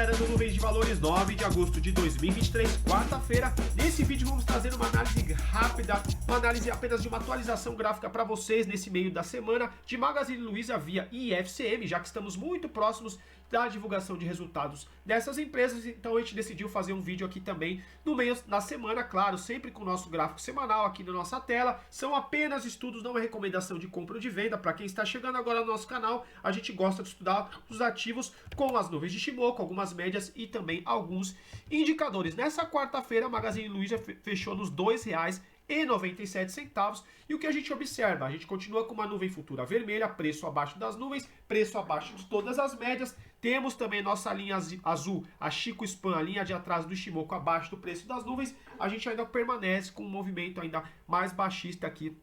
galera do Nuvens de Valores, 9 de agosto de 2023, quarta-feira. Nesse vídeo vamos trazer uma análise rápida, uma análise apenas de uma atualização gráfica para vocês nesse meio da semana de Magazine Luiza via IFCM, já que estamos muito próximos da divulgação de resultados dessas empresas, então a gente decidiu fazer um vídeo aqui também no meio da semana, claro, sempre com o nosso gráfico semanal aqui na nossa tela. São apenas estudos, não é recomendação de compra ou de venda. Para quem está chegando agora no nosso canal, a gente gosta de estudar os ativos com as nuvens de Shimoku, algumas médias e também alguns indicadores. Nessa quarta-feira, a Magazine Luiza fechou nos R$ 2,97. E o que a gente observa? A gente continua com uma nuvem futura vermelha, preço abaixo das nuvens, preço abaixo de todas as médias. Temos também nossa linha azul, a Chico Span, a linha de atrás do Shimoku, abaixo do preço das nuvens. A gente ainda permanece com um movimento ainda mais baixista aqui,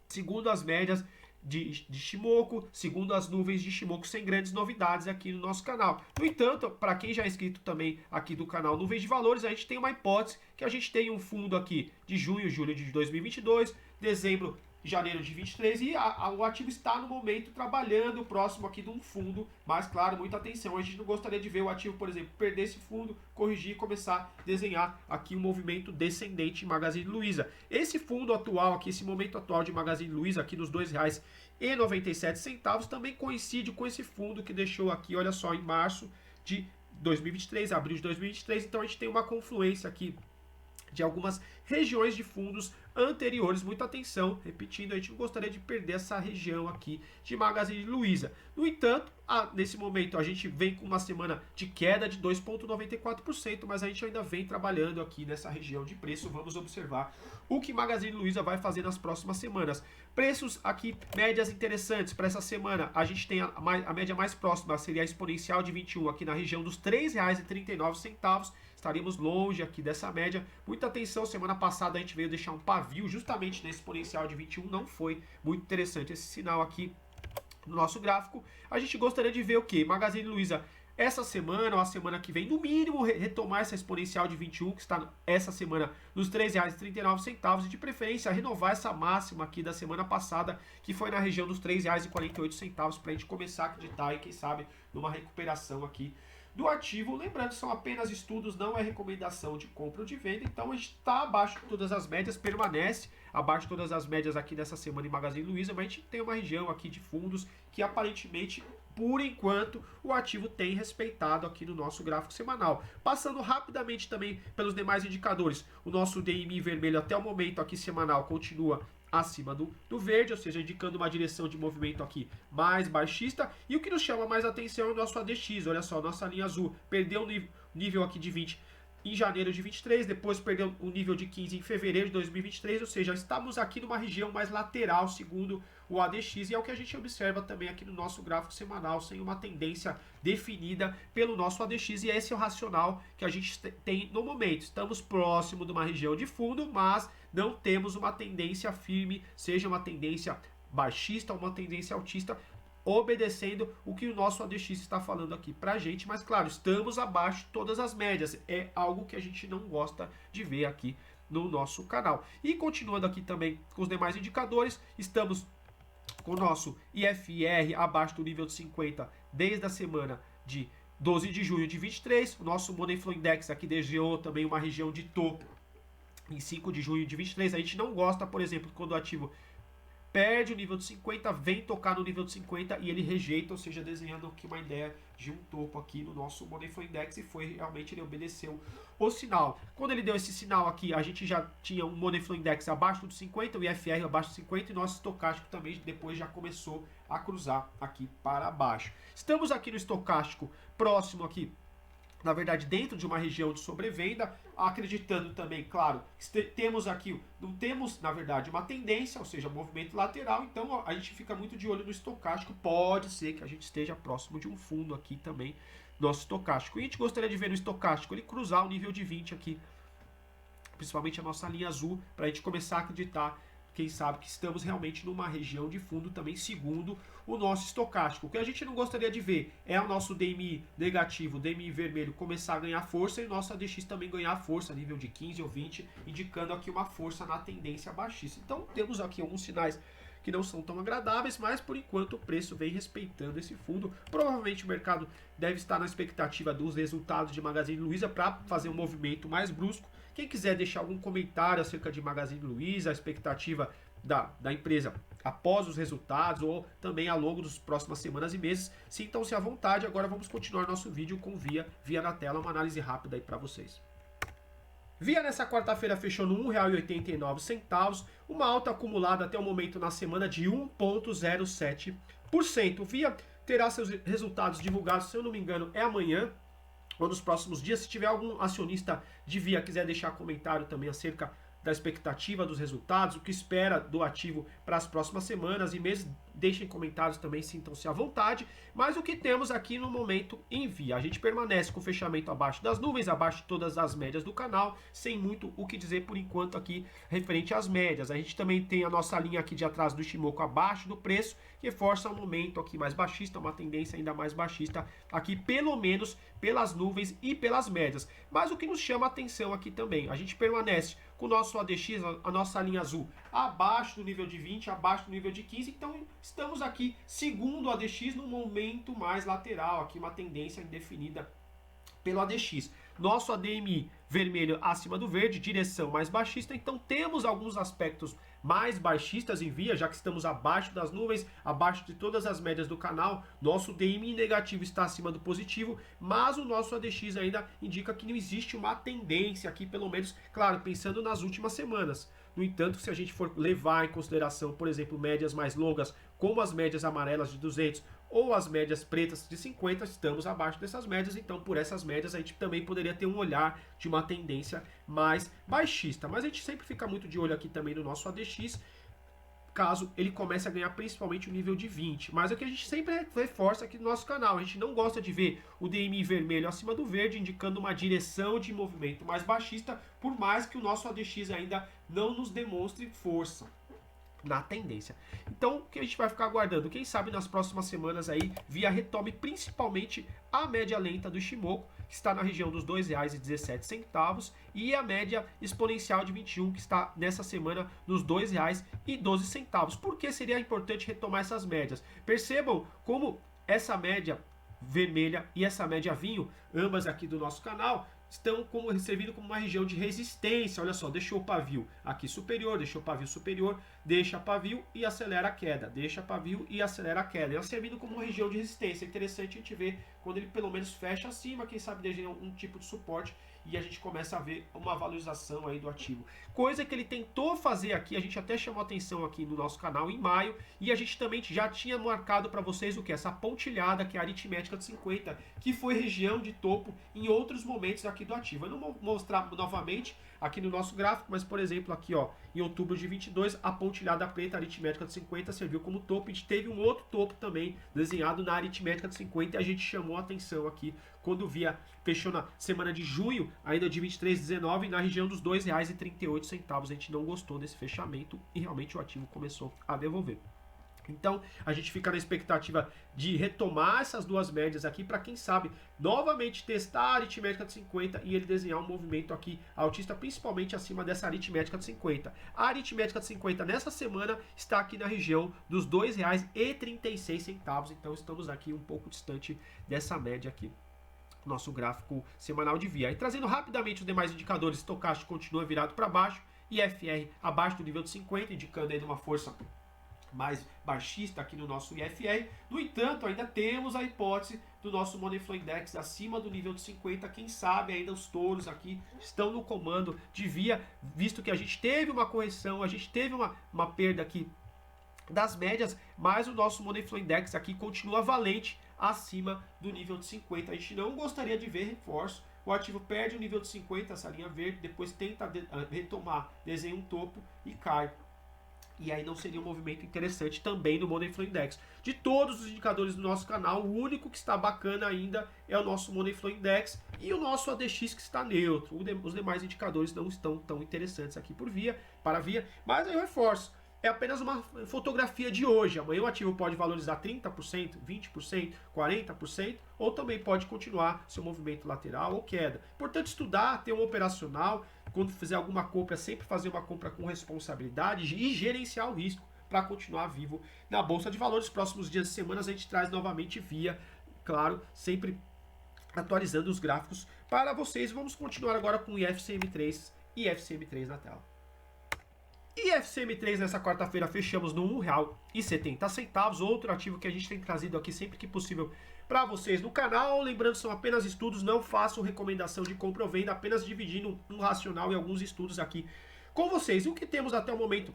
segundo as médias de Shimoku, segundo as nuvens de Shimoku, sem grandes novidades aqui no nosso canal. No entanto, para quem já é inscrito também aqui do canal Nuvens de Valores, a gente tem uma hipótese que a gente tem um fundo aqui de junho, julho de 2022, dezembro, janeiro de 23 e o ativo está no momento trabalhando próximo aqui de um fundo, mas claro, muita atenção, a gente não gostaria de ver o ativo, por exemplo, perder esse fundo, corrigir e começar a desenhar aqui um movimento descendente em Magazine Luiza. Esse fundo atual aqui, esse momento atual de Magazine Luiza aqui nos R$ 2,97 também coincide com esse fundo que deixou aqui, olha só, em março de 2023, abril de 2023, então a gente tem uma confluência aqui de algumas regiões de fundos anteriores. Muita atenção, repetindo, a gente não gostaria de perder essa região aqui de Magazine Luiza. No entanto, nesse momento a gente vem com uma semana de queda de 2,94%, mas a gente ainda vem trabalhando aqui nessa região de preço. Vamos observar o que Magazine Luiza vai fazer nas próximas semanas. Preços aqui, médias interessantes para essa semana. A gente tem a média mais próxima, seria a exponencial de 21 aqui na região dos R$ 3,39. Estaríamos longe aqui dessa média. Muita atenção, semana passada a gente veio deixar um pavio justamente nesse exponencial de 21. Não foi muito interessante esse sinal aqui no nosso gráfico. A gente gostaria de ver o que? Magazine Luiza essa semana ou a semana que vem, no mínimo, retomar essa exponencial de 21, que está essa semana nos R$ 3,39, e de preferência renovar essa máxima aqui da semana passada, que foi na região dos R$ 3,48, para a gente começar a acreditar e, quem sabe, numa recuperação aqui do ativo. Lembrando, são apenas estudos, não é recomendação de compra ou de venda, então a gente está abaixo de todas as médias, permanece abaixo de todas as médias aqui dessa semana em Magazine Luiza, mas a gente tem uma região aqui de fundos que aparentemente, por enquanto, o ativo tem respeitado aqui no nosso gráfico semanal. Passando rapidamente também pelos demais indicadores, o nosso DMI vermelho até o momento aqui semanal continua acima do verde, ou seja, indicando uma direção de movimento aqui mais baixista. E o que nos chama mais atenção é o nosso ADX, olha só, nossa linha azul perdeu o nível aqui de 20 em janeiro de 23, depois perdeu o nível de 15 em fevereiro de 2023, ou seja, estamos aqui numa região mais lateral, segundo o ADX, e é o que a gente observa também aqui no nosso gráfico semanal, sem uma tendência definida pelo nosso ADX, e esse é o racional que a gente tem no momento. Estamos próximo de uma região de fundo, mas não temos uma tendência firme, seja uma tendência baixista ou uma tendência altista, obedecendo o que o nosso ADX está falando aqui pra gente, mas claro, estamos abaixo de todas as médias, é algo que a gente não gosta de ver aqui no nosso canal. E continuando aqui também com os demais indicadores, estamos com o nosso IFR abaixo do nível de 50 desde a semana de 12 de junho de 23, o nosso Money Flow Index aqui desviou também uma região de topo em 5 de junho de 23, a gente não gosta, por exemplo, quando o ativo perde o nível de 50, vem tocar no nível de 50 e ele rejeita, ou seja, desenhando aqui uma ideia de um topo aqui no nosso Money Flow Index, e foi realmente, ele obedeceu o sinal. Quando ele deu esse sinal aqui, a gente já tinha um Money Flow Index abaixo de 50, o IFR abaixo de 50, e nosso estocástico também depois já começou a cruzar aqui para baixo. Estamos aqui no estocástico próximo aqui, na verdade, dentro de uma região de sobrevenda, acreditando também, claro, temos aqui, não temos, na verdade, uma tendência, ou seja, movimento lateral, então a gente fica muito de olho no estocástico, pode ser que a gente esteja próximo de um fundo aqui também, nosso estocástico. E a gente gostaria de ver no estocástico ele cruzar o nível de 20 aqui, principalmente a nossa linha azul, para a gente começar a acreditar, quem sabe, que estamos realmente numa região de fundo também, segundo o nosso estocástico. O que a gente não gostaria de ver é o nosso DMI negativo, o DMI vermelho, começar a ganhar força, e o nosso ADX também ganhar força, nível de 15 ou 20, indicando aqui uma força na tendência baixista. Então temos aqui alguns sinais que não são tão agradáveis, mas por enquanto o preço vem respeitando esse fundo. Provavelmente o mercado deve estar na expectativa dos resultados de Magazine Luiza para fazer um movimento mais brusco. Quem quiser deixar algum comentário acerca de Magazine Luiza, a expectativa da empresa após os resultados ou também ao longo das próximas semanas e meses, sintam-se à vontade. Agora vamos continuar nosso vídeo com Via na tela, uma análise rápida aí para vocês. Via nessa quarta-feira fechou no R$ 1,89, uma alta acumulada até o momento na semana de 1,07%. Via terá seus resultados divulgados, se eu não me engano, é amanhã ou nos próximos dias. Se tiver algum acionista de Via quiser deixar comentário também acerca da expectativa dos resultados, o que espera do ativo para as próximas semanas e meses, deixem comentários também, sintam-se à vontade. Mas o que temos aqui no momento em Via? A gente permanece com o fechamento abaixo das nuvens, abaixo de todas as médias do canal, sem muito o que dizer por enquanto aqui referente às médias. A gente também tem a nossa linha aqui de atrás do Ichimoku abaixo do preço, que força um momento aqui mais baixista, uma tendência ainda mais baixista aqui, pelo menos pelas nuvens e pelas médias. Mas o que nos chama a atenção aqui também, a gente permanece com o nosso ADX, a nossa linha azul, abaixo do nível de 20, abaixo do nível de 15, então estamos aqui, segundo o ADX, num momento mais lateral, aqui uma tendência indefinida pelo ADX. Nosso ADMI vermelho acima do verde, direção mais baixista, então temos alguns aspectos mais baixistas em Via, já que estamos abaixo das nuvens, abaixo de todas as médias do canal. Nosso DMI negativo está acima do positivo, mas o nosso ADX ainda indica que não existe uma tendência aqui, pelo menos, claro, pensando nas últimas semanas. No entanto, se a gente for levar em consideração, por exemplo, médias mais longas, como as médias amarelas de 200 ou as médias pretas de 50, estamos abaixo dessas médias, então por essas médias a gente também poderia ter um olhar de uma tendência mais baixista. Mas a gente sempre fica muito de olho aqui também no nosso ADX, caso ele comece a ganhar principalmente o nível de 20. Mas é que a gente sempre reforça aqui no nosso canal, a gente não gosta de ver o DMI vermelho acima do verde, indicando uma direção de movimento mais baixista, por mais que o nosso ADX ainda não nos demonstre força na tendência. Então, o que a gente vai ficar aguardando? Quem sabe nas próximas semanas aí, Via retome principalmente a média lenta do Ichimoku, que está na região dos R$ 2,17, e a média exponencial de 21, que está nessa semana nos R$ 2,12. Por que seria importante retomar essas médias? Percebam como essa média vermelha e essa média vinho, ambas aqui do nosso canal, estão servindo como uma região de resistência. Olha só, deixou o pavio aqui superior, deixou o pavio superior, deixa pavio e acelera a queda, deixa pavio e acelera a queda. Ela servindo como uma região de resistência. É interessante a gente ver quando ele pelo menos fecha acima, quem sabe desenha um tipo de suporte e a gente começa a ver uma valorização aí do ativo. Coisa que ele tentou fazer aqui, a gente até chamou atenção aqui no nosso canal em maio, e a gente também já tinha marcado para vocês o que? Essa pontilhada, que é a aritmética de 50, que foi região de topo em outros momentos aqui do ativo. Eu não vou mostrar novamente aqui no nosso gráfico, mas por exemplo aqui ó, em outubro de 22, a pontilhada preta, a aritmética de 50, serviu como topo. A gente teve um outro topo também desenhado na aritmética de 50 e a gente chamou a atenção aqui quando Via fechou na semana de junho, ainda de 23,19, na região dos R$ 2,38. A gente não gostou desse fechamento e realmente o ativo começou a devolver. Então, a gente fica na expectativa de retomar essas duas médias aqui para, quem sabe, novamente testar a aritmética de 50 e ele desenhar um movimento aqui altista, principalmente acima dessa aritmética de 50. A aritmética de 50 nessa semana está aqui na região dos R$ 2,36, então estamos aqui um pouco distante dessa média aqui. Nosso gráfico semanal de Via. E trazendo rapidamente os demais indicadores, estocástico continua virado para baixo, IFR abaixo do nível de 50, indicando aí uma força mais baixista aqui no nosso IFR. No entanto, ainda temos a hipótese do nosso Money Flow Index acima do nível de 50. Quem sabe ainda os touros aqui estão no comando de Via, visto que a gente teve uma correção, a gente teve uma perda aqui das médias, mas o nosso Money Flow Index aqui continua valente acima do nível de 50. A gente não gostaria de ver reforço. O ativo perde o nível de 50, essa linha verde, depois tenta retomar, desenha um topo e cai. E aí não seria um movimento interessante também no Money Flow Index. De todos os indicadores do nosso canal, o único que está bacana ainda é o nosso Money Flow Index e o nosso ADX, que está neutro. Os demais indicadores não estão tão interessantes aqui para Via, mas eu reforço. É apenas uma fotografia de hoje. Amanhã o ativo pode valorizar 30%, 20%, 40%, ou também pode continuar seu movimento lateral ou queda. Portanto, estudar, ter um operacional, quando fizer alguma compra, sempre fazer uma compra com responsabilidade e gerenciar o risco. para continuar vivo na Bolsa de Valores. Próximos dias e semanas a gente traz novamente via, claro, sempre atualizando os gráficos para vocês. Vamos continuar agora com o IFCM3 e FCM3 na tela. E FCM3 nessa quarta-feira fechamos no R$ 1,70, outro ativo que a gente tem trazido aqui sempre que possível para vocês no canal. Lembrando, são apenas estudos, não faço recomendação de compra ou venda, apenas dividindo um racional e alguns estudos aqui com vocês. O que temos até o momento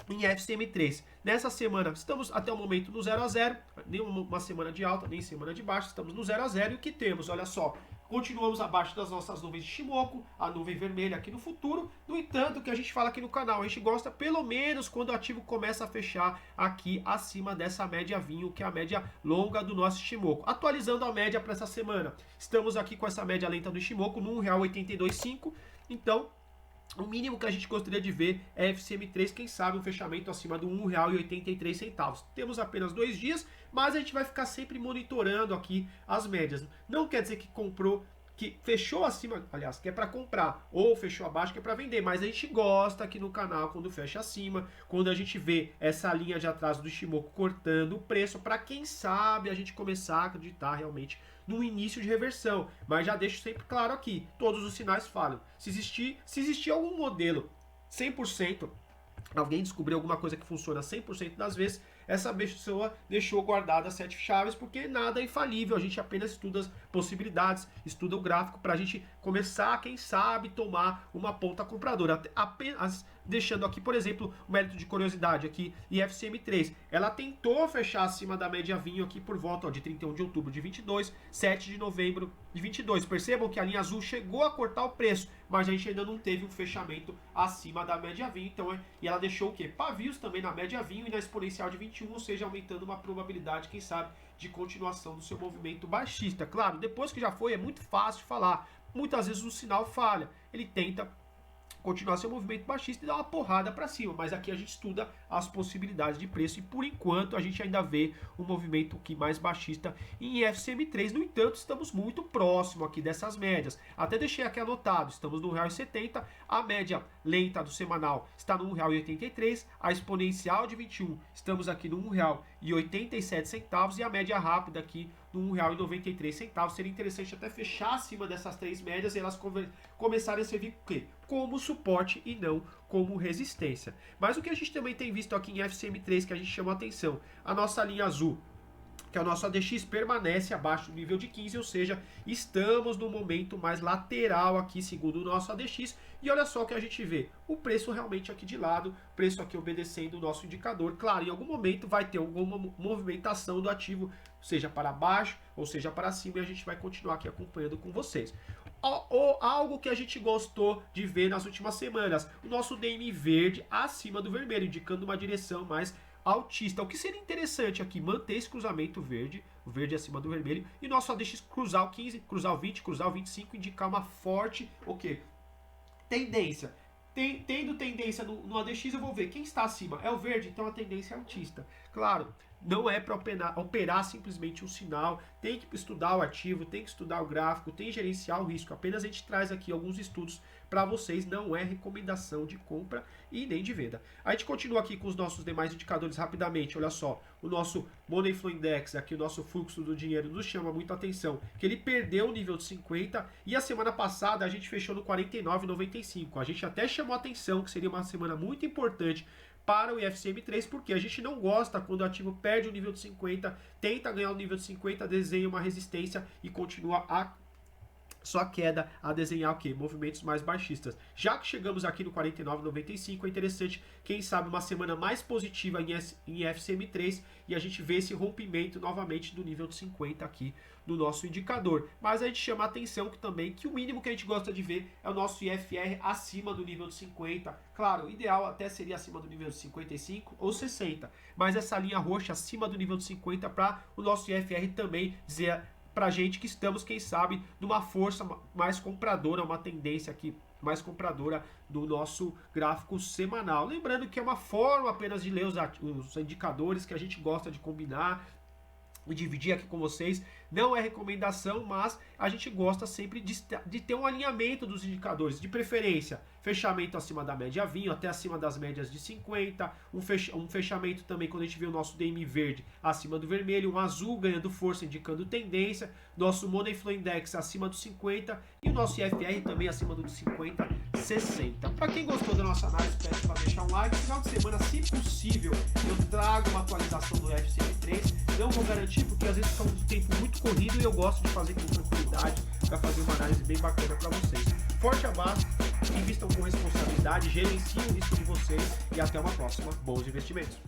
em FCM3? Nessa semana estamos até o momento no 0 a 0, nem uma semana de alta, nem semana de baixa, estamos no 0 a 0 e o que temos? Olha só, continuamos abaixo das nossas nuvens de Shimoku, a nuvem vermelha aqui no futuro. No entanto, o que a gente fala aqui no canal, a gente gosta pelo menos quando o ativo começa a fechar aqui acima dessa média vinho, que é a média longa do nosso Shimoku. Atualizando a média para essa semana, estamos aqui com essa média lenta do Shimoku no R$ 1,825, então o mínimo que a gente gostaria de ver é FCM3, quem sabe um fechamento acima do R$ 1,83. Temos apenas 2 dias, mas a gente vai ficar sempre monitorando aqui as médias. Não quer dizer que comprou, que fechou acima, aliás, que é para comprar, ou fechou abaixo que é para vender, mas a gente gosta aqui no canal quando fecha acima, quando a gente vê essa linha de atraso do Shimoku cortando o preço, para quem sabe a gente começar a acreditar realmente no início de reversão. Mas já deixo sempre claro aqui, todos os sinais falam. Se existir algum modelo 100%, alguém descobriu alguma coisa que funciona 100% das vezes, essa pessoa deixou guardadas 7 chaves, porque nada é infalível, a gente apenas estuda as possibilidades, estuda o gráfico para a gente começar, quem sabe, tomar uma ponta compradora. Apenas deixando aqui, por exemplo, o mérito de curiosidade aqui, IFCM3, ela tentou fechar acima da média vinho aqui por volta de 31 de outubro de 22, 7 de novembro de 22. Percebam que a linha azul chegou a cortar o preço, mas a gente ainda não teve um fechamento acima da média vinho, então e ela deixou o quê? Pavios também na média vinho e na exponencial de 21, ou seja, aumentando uma probabilidade, quem sabe, de continuação do seu movimento baixista. Claro, depois que já foi, é muito fácil falar. Muitas vezes o sinal falha, ele tenta continuar seu movimento baixista e dar uma porrada para cima, mas aqui a gente estuda as possibilidades de preço e por enquanto a gente ainda vê um movimento aqui mais baixista em FCM3. No entanto, estamos muito próximo aqui dessas médias, até deixei aqui anotado, estamos no R$ 1,70, a média lenta do semanal está no R$ 1,83, a exponencial de 21 estamos aqui no R$ 1,87 e a média rápida aqui no R$ 1,93. Seria interessante até fechar acima dessas 3 médias e elas começarem a servir o quê? Como suporte e não como resistência. Mas o que a gente também tem visto aqui em FCM3 que a gente chama a atenção, a nossa linha azul, que é o nosso ADX, permanece abaixo do nível de 15, ou seja, estamos no momento mais lateral aqui, segundo o nosso ADX, e olha só o que a gente vê, o preço realmente aqui de lado, preço aqui obedecendo o nosso indicador. Claro, em algum momento vai ter alguma movimentação do ativo, seja para baixo ou seja para cima, e a gente vai continuar aqui acompanhando com vocês. Algo que a gente gostou de ver nas últimas semanas, o nosso DM verde acima do vermelho, indicando uma direção mais altista. O que seria interessante aqui, manter esse cruzamento verde, o verde acima do vermelho, e nosso ADX cruzar o 15, cruzar o 20, cruzar o 25, indicar uma forte, o quê? Tendência. Tendo tendência no ADX, eu vou ver quem está acima. É o verde, então a tendência é altista. Claro, não é para operar simplesmente um sinal, tem que estudar o ativo, tem que estudar o gráfico, tem que gerenciar o risco. Apenas a gente traz aqui alguns estudos para vocês, não é recomendação de compra e nem de venda. A gente continua aqui com os nossos demais indicadores rapidamente. Olha só, o nosso Money Flow Index, aqui o nosso fluxo do dinheiro nos chama muita atenção, que ele perdeu o nível de 50 e a semana passada a gente fechou no 49,95. A gente até chamou atenção que seria uma semana muito importante para o IFCM3, porque a gente não gosta quando o ativo perde o nível de 50, tenta ganhar o nível de 50, desenha uma resistência e continua sua queda a desenhar o quê? Movimentos mais baixistas. Já que chegamos aqui no 49,95, é interessante, quem sabe, uma semana mais positiva em FCM3 e a gente vê esse rompimento novamente do nível de 50 aqui no nosso indicador. Mas a gente chama a atenção que o mínimo que a gente gosta de ver é o nosso IFR acima do nível de 50. Claro, o ideal até seria acima do nível de 55 ou 60, mas essa linha roxa acima do nível de 50 para o nosso IFR também dizer pra gente que estamos, quem sabe, numa força mais compradora, uma tendência aqui mais compradora do nosso gráfico semanal. Lembrando que é uma forma apenas de ler os indicadores que a gente gosta de combinar e dividir aqui com vocês. Não é recomendação, mas a gente gosta sempre de ter um alinhamento dos indicadores, de preferência, fechamento acima da média vinho, até acima das médias de 50, um fechamento também quando a gente vê o nosso DMI verde acima do vermelho, um azul ganhando força, indicando tendência, nosso Money Flow Index acima dos 50 e o nosso IFR também acima dos 50, 60. Para quem gostou da nossa análise, peço para deixar um like. Final de semana, se possível, eu trago uma atualização do FCM3. Não vou garantir porque às vezes fica um tempo muito corrido e eu gosto de fazer com tranquilidade para fazer uma análise bem bacana para vocês. Forte abraço, invistam com responsabilidade, gerenciem o risco de vocês e até uma próxima. Bons investimentos!